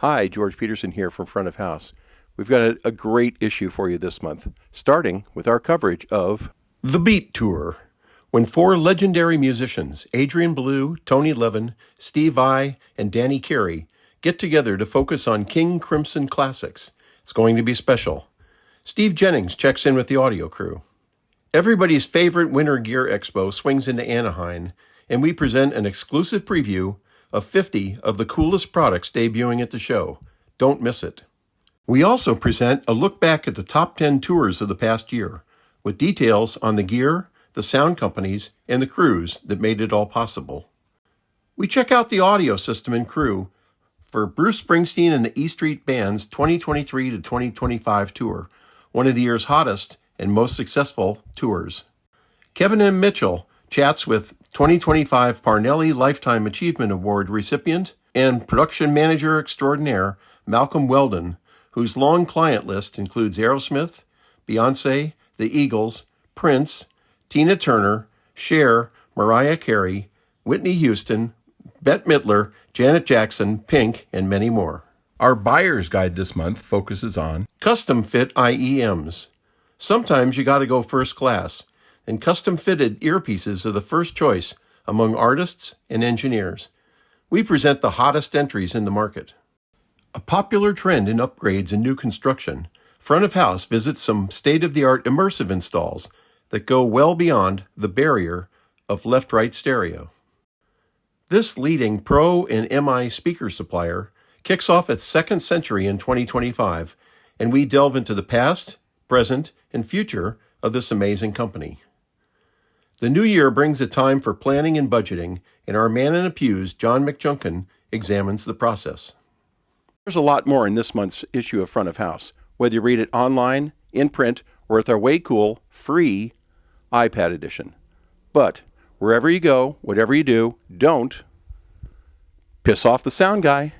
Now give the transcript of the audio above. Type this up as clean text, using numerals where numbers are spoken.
Hi, George Peterson here from Front of House. We've got a great issue for you this month, starting with our coverage of The Beat Tour, when four legendary musicians, Adrian Belew, Tony Levin, Steve Vai, and Danny Carey, get together to focus on King Crimson classics. It's going to be special. Steve Jennings checks in with the audio crew. Everybody's favorite Winter Gear Expo swings into Anaheim, and we present an exclusive preview of 50 of the coolest products debuting at the show. Don't miss it. We also present a look back at the top 10 tours of the past year, with details on the gear, the sound companies, and the crews that made it all possible. We check out the audio system and crew for Bruce Springsteen and the E Street Band's 2023 to 2025 tour, one of the year's hottest and most successful tours. Kevin M. Mitchell chats with 2025 Parnelli Lifetime Achievement Award recipient and production manager extraordinaire Malcolm Weldon, whose long client list includes Aerosmith, Beyoncé, the Eagles, Prince, Tina Turner, Cher, Mariah Carey, Whitney Houston, Bette Midler, Janet Jackson, Pink, and many more. Our buyer's guide this month focuses on custom fit IEMs. Sometimes you gotta go first class, and custom-fitted earpieces are the first choice among artists and engineers. We present the hottest entries in the market. A popular trend in upgrades and new construction, Front of House visits some state-of-the-art immersive installs that go well beyond the barrier of left-right stereo. This leading Pro and MI speaker supplier kicks off its second century in 2025, and we delve into the past, present, and future of this amazing company. The new year brings a time for planning and budgeting, and our man in the pews, John McJunkin, examines the process. There's a lot more in this month's issue of Front of House, whether you read it online, in print, or with our way cool, free iPad edition. But wherever you go, whatever you do, don't piss off the sound guy.